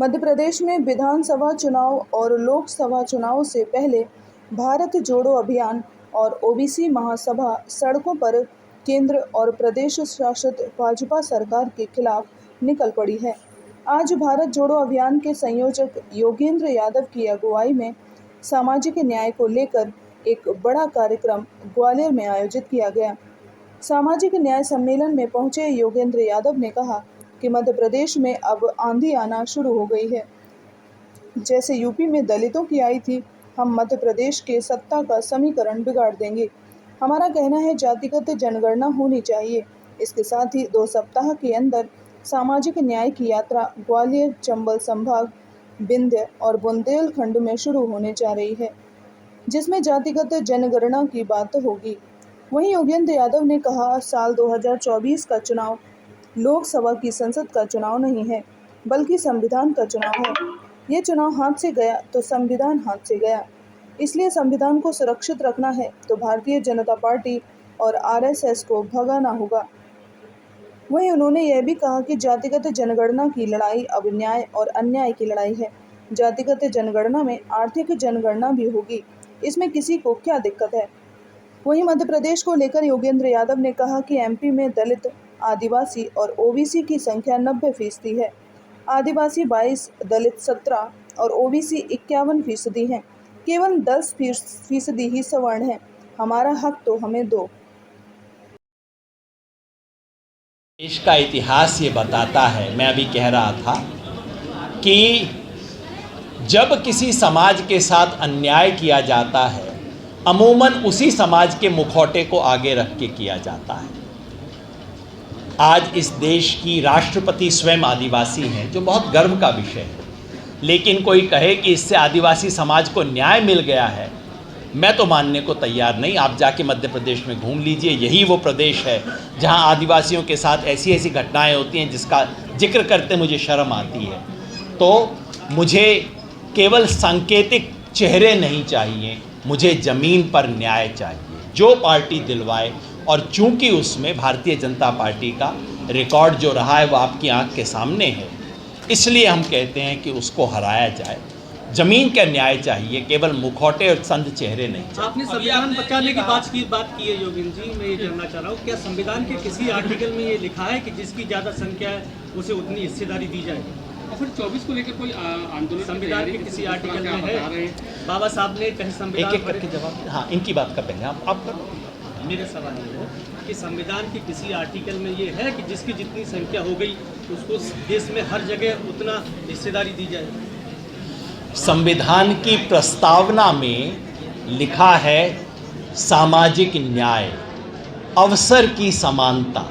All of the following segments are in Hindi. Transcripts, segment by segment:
मध्य प्रदेश में विधानसभा चुनाव और लोकसभा चुनाव से पहले भारत जोड़ो अभियान और ओबीसी महासभा सड़कों पर केंद्र और प्रदेश शासित भाजपा सरकार के खिलाफ निकल पड़ी है। आज भारत जोड़ो अभियान के संयोजक योगेंद्र यादव की अगुवाई में सामाजिक न्याय को लेकर एक बड़ा कार्यक्रम ग्वालियर में आयोजित किया गया। सामाजिक न्याय सम्मेलन में पहुंचे योगेंद्र यादव ने कहा कि मध्य प्रदेश में अब आंधी आना शुरू हो गई है। जैसे यूपी में दलितों की आई थी, हम मध्य प्रदेश के सत्ता का समीकरण बिगाड़ देंगे। हमारा कहना है जातिगत जनगणना होनी चाहिए। इसके साथ ही 2 सप्ताह के अंदर सामाजिक न्याय की यात्रा ग्वालियर, चंबल संभाग, विंध्य और बुंदेलखंड में शुरू होने जा रही है, जिसमें जातिगत जनगणना की बात होगी। वहीं योगेंद्र यादव ने कहा, साल 2024 का चुनाव लोकसभा की संसद का चुनाव नहीं है, बल्कि संविधान का चुनाव है। ये चुनाव हाथ से गया तो संविधान हाथ से गया। इसलिए संविधान को सुरक्षित रखना है तो भारतीय जनता पार्टी और आरएसएस को भगाना होगा। वहीं उन्होंने यह भी कहा कि जातिगत जनगणना की लड़ाई अब न्याय और अन्याय की लड़ाई है। जातिगत जनगणना में आर्थिक जनगणना भी होगी, इसमें किसी को क्या दिक्कत है। वहीं मध्य प्रदेश को लेकर योगेंद्र यादव ने कहा कि एमपी में दलित, आदिवासी और ओबीसी की संख्या 90% है। आदिवासी 22, दलित 17 और ओबीसी 51% हैं। केवल 10% ही सवर्ण हैं। हमारा हक तो हमें दो। देश का इतिहास ये बताता है, मैं अभी कह रहा था कि जब किसी समाज के साथ अन्याय किया जाता है, अमूमन उसी समाज के मुखौटे को आगे रख के किया जाता है। आज इस देश की राष्ट्रपति स्वयं आदिवासी हैं, जो बहुत गर्व का विषय है। लेकिन कोई कहे कि इससे आदिवासी समाज को न्याय मिल गया है, मैं तो मानने को तैयार नहीं। आप जाके मध्य प्रदेश में घूम लीजिए, यही वो प्रदेश है जहां आदिवासियों के साथ ऐसी ऐसी घटनाएं होती हैं जिसका जिक्र करते मुझे शर्म आती है। तो मुझे केवल सांकेतिक चेहरे नहीं चाहिए, मुझे ज़मीन पर न्याय चाहिए, जो पार्टी दिलवाए। और चूंकि उसमें भारतीय जनता पार्टी का रिकॉर्ड जो रहा है वो आपकी आंख के सामने है, इसलिए हम कहते हैं कि उसको हराया जाए। ज़मीन का न्याय चाहिए, केवल मुखौटे और संत चेहरे नहीं चाहिए। आपने संविधान बचाने की बात की है योगेंद्र जी, मैं ये जानना चाह रहा हूँ, क्या संविधान के किसी आर्टिकल में ये लिखा है कि जिसकी ज़्यादा संख्या है उसे उतनी हिस्सेदारी दी जाए? और फिर 24 को लेकर कोई आंदोलन संविधान के किसी आर्टिकल में है? बाबा साहब ने कहीं संविधान एक करके जवाब। हाँ, इनकी बात का पहले आप करो। मेरे सवाल ये है कि संविधान के किसी आर्टिकल में ये है कि जिसकी जितनी संख्या हो गई उसको देश में हर जगह उतना हिस्सेदारी दी जाए? संविधान की प्रस्तावना में लिखा है सामाजिक न्याय, अवसर की समानता।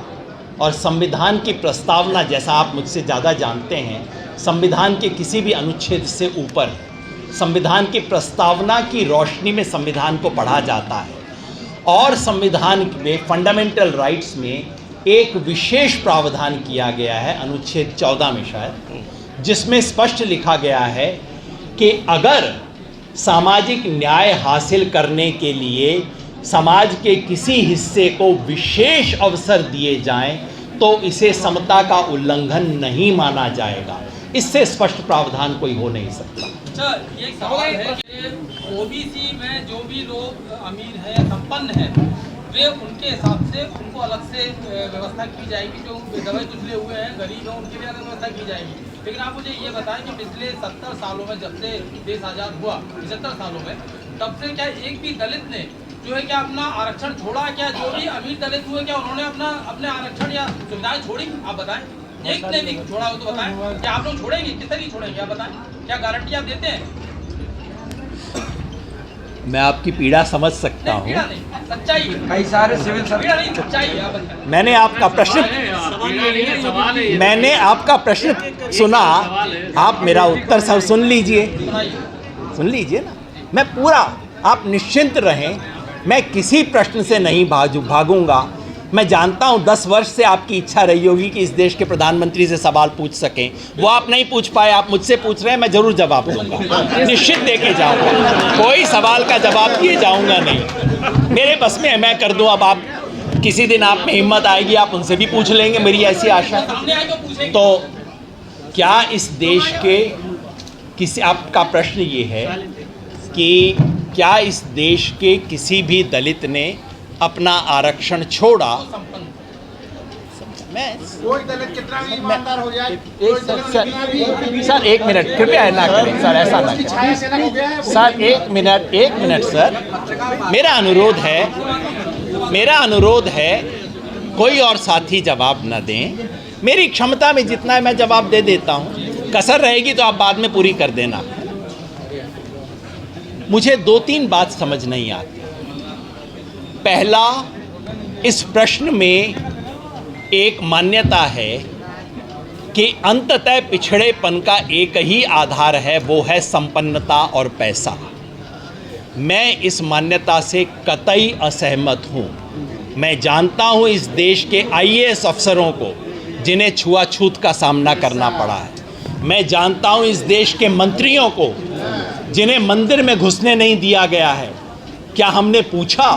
और संविधान की प्रस्तावना, जैसा आप मुझसे ज़्यादा जानते हैं, संविधान के किसी भी अनुच्छेद से ऊपर है। संविधान की प्रस्तावना की रोशनी में संविधान को पढ़ा जाता है। और संविधान में फंडामेंटल राइट्स में एक विशेष प्रावधान किया गया है, अनुच्छेद 14 में शायद, जिसमें स्पष्ट लिखा गया है कि अगर सामाजिक न्याय हासिल करने के लिए समाज के किसी हिस्से को विशेष अवसर दिए जाएं तो इसे समता का उल्लंघन नहीं माना जाएगा। इससे स्पष्ट प्रावधान कोई हो नहीं सकता। अच्छा, ये सवाल है कि ओबीसी में जो भी लोग अमीर हैं, संपन्न हैं, वे उनके हिसाब से उनको अलग से व्यवस्था की जाएगी। जो दवाई कुचले हुए हैं, गरीब हैं, उनके लिए अलग व्यवस्था की जाएगी। लेकिन आप मुझे ये बताएं कि पिछले 70 सालों में, जब से देश आज़ाद हुआ, 75 सालों में, तब से क्या एक भी दलित ने जो है क्या अपना आरक्षण छोड़ा? क्या जो भी अमीर दलित हुए, क्या उन्होंने अपने आरक्षण या सुविधाएं छोड़ी? आप बताएं, एक ने भी छोड़ा हो तो बताएं। क्या आप लोग छोड़ेंगे? किस तरह छोड़ेंगे? आप बताएं, क्या गारंटी आप देते हैं? मैं आपकी पीड़ा समझ सकता हूँ। सच्चाई कई सारे सिविल सर्विस सच्चाई। मैंने आपका प्रश्न सुना, आप मेरा उत्तर सब सुन लीजिए ना। मैं पूरा, आप निश्चिंत रहें, मैं किसी प्रश्न से नहीं भागूंगा। मैं जानता हूं 10 वर्ष से आपकी इच्छा रही होगी कि इस देश के प्रधानमंत्री से सवाल पूछ सकें, वो आप नहीं पूछ पाए, आप मुझसे पूछ रहे हैं, मैं ज़रूर जवाब दूंगा, निश्चित दे के जाऊँगा। कोई सवाल का जवाब दिए जाऊँगा नहीं, मेरे बस में है, मैं कर दूँ। अब आप किसी दिन आप में हिम्मत आएगी, आप उनसे भी पूछ लेंगे, मेरी ऐसी आशा। तो क्या इस देश के किसी, आपका प्रश्न ये है कि क्या इस देश के किसी भी दलित ने अपना आरक्षण छोड़ा? मैं कोई दलित कितना भी ईमानदार हो जाए, सर एक मिनट कृपया ना करें सर, ऐसा ना करें सर, एक मिनट सर, मेरा अनुरोध है कोई और साथी जवाब न दें। मेरी क्षमता में जितना है मैं जवाब दे देता हूं, कसर रहेगी तो आप बाद में पूरी कर देना। मुझे 2-3 बात समझ नहीं आती। पहला, इस प्रश्न में एक मान्यता है कि अंततः पिछड़ेपन का एक ही आधार है, वो है संपन्नता और पैसा। मैं इस मान्यता से कतई असहमत हूँ। मैं जानता हूँ इस देश के IAS अफसरों को जिन्हें छुआछूत का सामना करना पड़ा है। मैं जानता हूँ इस देश के मंत्रियों को जिन्हें मंदिर में घुसने नहीं दिया गया है। क्या हमने पूछा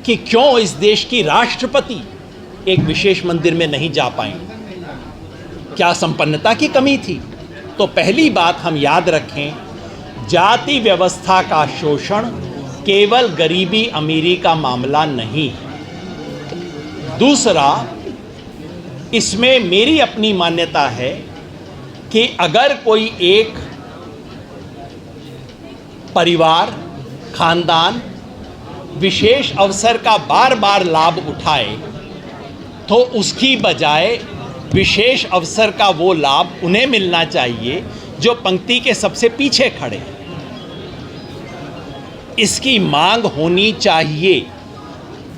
कि क्यों इस देश की राष्ट्रपति एक विशेष मंदिर में नहीं जा पाए? क्या संपन्नता की कमी थी? तो पहली बात हम याद रखें, जाति व्यवस्था का शोषण केवल गरीबी अमीरी का मामला नहीं है। दूसरा, इसमें मेरी अपनी मान्यता है कि अगर कोई एक परिवार, खानदान विशेष अवसर का बार बार लाभ उठाए तो उसकी बजाय विशेष अवसर का वो लाभ उन्हें मिलना चाहिए जो पंक्ति के सबसे पीछे खड़े हैं। इसकी मांग होनी चाहिए,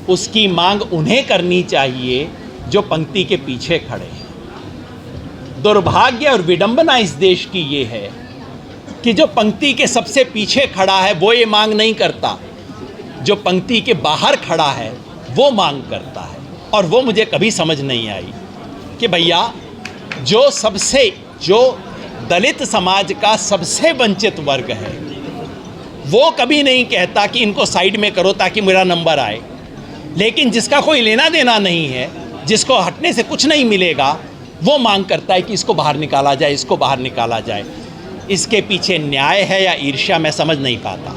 उसकी मांग उन्हें करनी चाहिए जो पंक्ति के पीछे खड़े हैं। दुर्भाग्य और विडंबना इस देश की ये है कि जो पंक्ति के सबसे पीछे खड़ा है वो ये मांग नहीं करता, जो पंक्ति के बाहर खड़ा है वो मांग करता है। और वो मुझे कभी समझ नहीं आई कि भैया जो दलित समाज का सबसे वंचित वर्ग है वो कभी नहीं कहता कि इनको साइड में करो ताकि मेरा नंबर आए, लेकिन जिसका कोई लेना देना नहीं है, जिसको हटने से कुछ नहीं मिलेगा, वो मांग करता है कि इसको बाहर निकाला जाए, इसको बाहर निकाला जाए। इसके पीछे न्याय है या ईर्ष्या, मैं समझ नहीं पाता।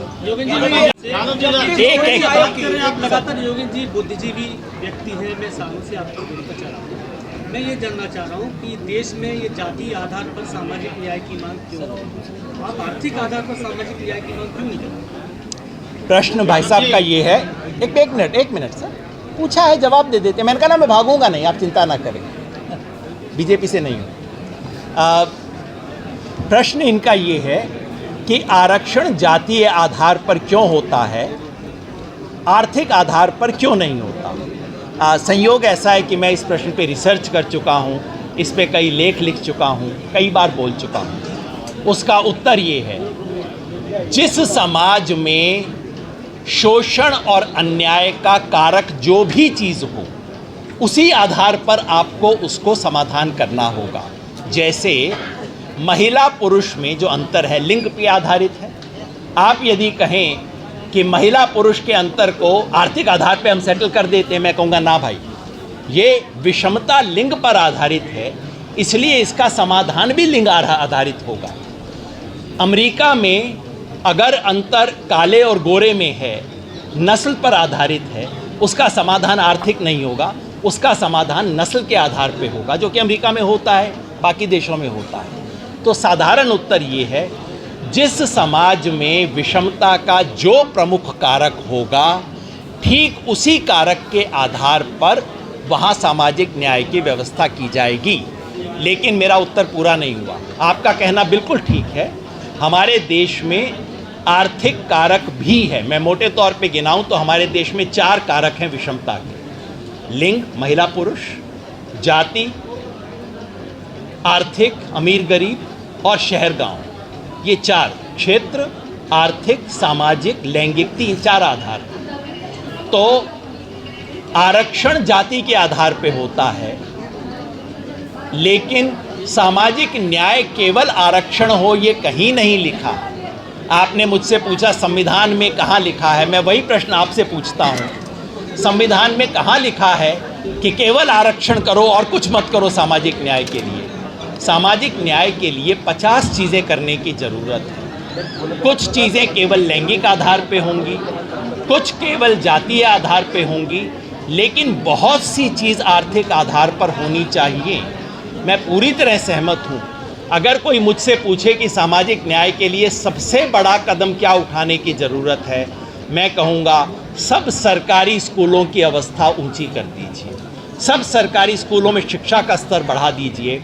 आप लगातार योगेंद्र जी बुद्धिजीवी व्यक्ति हैं, मैं सालों से आपको बोलता चला हूँ। मैं ये जानना चाह रहा हूँ कि देश में ये जाति आधार पर सामाजिक न्याय की मांग क्यों है? आप आर्थिक आधार पर सामाजिक न्याय की मांग क्यों नहीं करते? प्रश्न भाई साहब का ये है, एक मिनट सर, पूछा है जवाब दे देते। मैंने कहा ना मैं भागूंगा नहीं, आप चिंता ना करें, बीजेपी से नहीं हूँ। प्रश्न इनका ये है कि आरक्षण जातीय आधार पर क्यों होता है, आर्थिक आधार पर क्यों नहीं होता। संयोग ऐसा है कि मैं इस प्रश्न पे रिसर्च कर चुका हूँ, इस पे कई लेख लिख चुका हूँ, कई बार बोल चुका हूँ। उसका उत्तर ये है, जिस समाज में शोषण और अन्याय का कारक जो भी चीज़ हो, उसी आधार पर आपको उसको समाधान करना होगा। जैसे महिला पुरुष में जो अंतर है लिंग पे आधारित है। आप यदि कहें कि महिला पुरुष के अंतर को आर्थिक आधार पे हम सेटल कर देते हैं, मैं कहूँगा ना भाई, ये विषमता लिंग पर आधारित है, इसलिए इसका समाधान भी लिंग आधारित होगा। अमेरिका में अगर अंतर काले और गोरे में है, नस्ल पर आधारित है, उसका समाधान आर्थिक नहीं होगा, उसका समाधान नस्ल के आधार पे होगा, जो कि अमेरिका में होता है, बाकी देशों में होता है। तो साधारण उत्तर ये है, जिस समाज में विषमता का जो प्रमुख कारक होगा, ठीक उसी कारक के आधार पर वहाँ सामाजिक न्याय की व्यवस्था की जाएगी। लेकिन मेरा उत्तर पूरा नहीं हुआ। आपका कहना बिल्कुल ठीक है, हमारे देश में आर्थिक कारक भी है। मैं मोटे तौर पे गिनाऊं तो हमारे देश में 4 कारक हैं विषमता के: लिंग, महिला पुरुष, जाति, आर्थिक अमीर गरीब और शहर गांव। ये 4 क्षेत्र, आर्थिक, सामाजिक, लैंगिक, 4 आधार। तो आरक्षण जाति के आधार पे होता है, लेकिन सामाजिक न्याय केवल आरक्षण हो ये कहीं नहीं लिखा। आपने मुझसे पूछा संविधान में कहाँ लिखा है, मैं वही प्रश्न आपसे पूछता हूँ, संविधान में कहाँ लिखा है कि केवल आरक्षण करो और कुछ मत करो सामाजिक न्याय के लिए? सामाजिक न्याय के लिए 50 चीज़ें करने की ज़रूरत है। कुछ चीज़ें केवल लैंगिक आधार पे होंगी, कुछ केवल जातीय आधार पे होंगी, लेकिन बहुत सी चीज़ आर्थिक आधार पर होनी चाहिए। मैं पूरी तरह सहमत हूँ। अगर कोई मुझसे पूछे कि सामाजिक न्याय के लिए सबसे बड़ा कदम क्या उठाने की ज़रूरत है, मैं कहूँगा सब सरकारी स्कूलों की अवस्था ऊंची कर दीजिए, सब सरकारी स्कूलों में शिक्षा का स्तर बढ़ा दीजिए,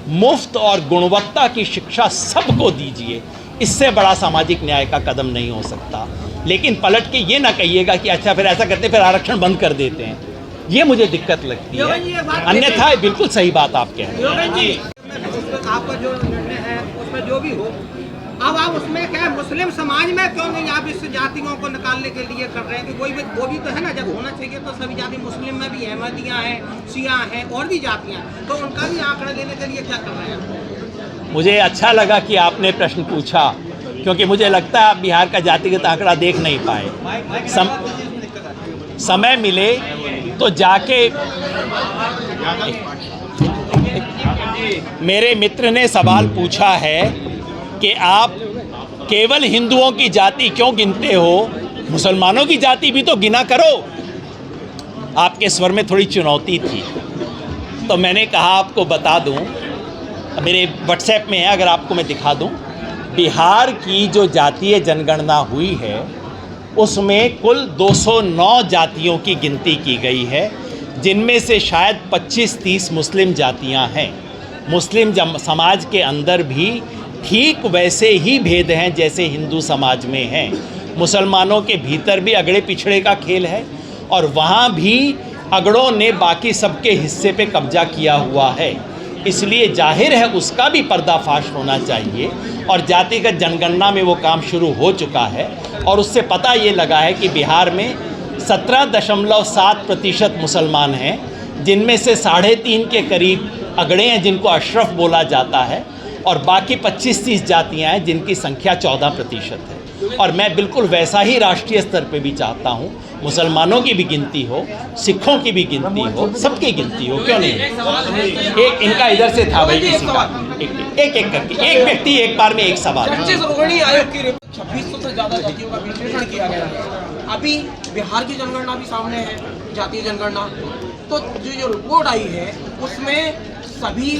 मुफ्त और गुणवत्ता की शिक्षा सबको दीजिए। इससे बड़ा सामाजिक न्याय का कदम नहीं हो सकता। लेकिन पलट के ये ना कहिएगा कि अच्छा फिर ऐसा करते फिर आरक्षण बंद कर देते हैं, ये मुझे दिक्कत लगती है। अन्यथा बिल्कुल सही बात आप कह रहे हैं। आपका जो निर्णय है उसमें जो भी हो, अब आप उसमें क्या है, मुस्लिम समाज में क्यों नहीं आप इस जातियों को निकालने के लिए कर रहे हैं कि कोई भी वो भी तो है ना, जब होना चाहिए तो सभी जाति, मुस्लिम में भी अहमदियाँ हैं, शिया हैं और भी जातियाँ, तो उनका भी आंकड़ा लेने के लिए क्या कर रहे हैं? मुझे अच्छा लगा कि आपने प्रश्न पूछा, क्योंकि मुझे लगता है आप बिहार का जातिगत आंकड़ा देख नहीं पाए। समय मिले तो जाके, मेरे मित्र ने सवाल पूछा है कि आप केवल हिंदुओं की जाति क्यों गिनते हो, मुसलमानों की जाति भी तो गिना करो। आपके स्वर में थोड़ी चुनौती थी, तो मैंने कहा आपको बता दूं, मेरे व्हाट्सएप में है, अगर आपको मैं दिखा दूं। बिहार की जो जातीय जनगणना हुई है उसमें कुल 209 जातियों की गिनती की गई है, जिनमें से शायद 25-30 मुस्लिम जातियां हैं। मुस्लिम समाज के अंदर भी ठीक वैसे ही भेद हैं जैसे हिंदू समाज में हैं। मुसलमानों के भीतर भी अगड़े पिछड़े का खेल है, और वहाँ भी अगड़ों ने बाकी सबके हिस्से पे कब्जा किया हुआ है। इसलिए जाहिर है उसका भी पर्दाफाश होना चाहिए, और जातिगत जनगणना में वो काम शुरू हो चुका है। और उससे पता ये लगा है कि बिहार में 17.7% मुसलमान हैं, जिनमें से 3.5 के करीब अगड़े हैं जिनको अशरफ बोला जाता है, और बाकी 25-30 जातियाँ हैं जिनकी संख्या 14% है। और मैं बिल्कुल वैसा ही राष्ट्रीय स्तर पे भी चाहता हूँ, मुसलमानों की भी गिनती हो, सिखों की भी गिनती हो, सबकी गिनती हो, क्यों नहीं। एक इनका इधर से था भाई, किसी का एक करके एक व्यक्ति एक बार में एक सवाल। 2600 से ज़्यादा जातियों का विश्लेषण किया गया है। अभी बिहार की जनगणना भी सामने है, जातीय जनगणना, तो जो रिपोर्ट आई है उसमें सभी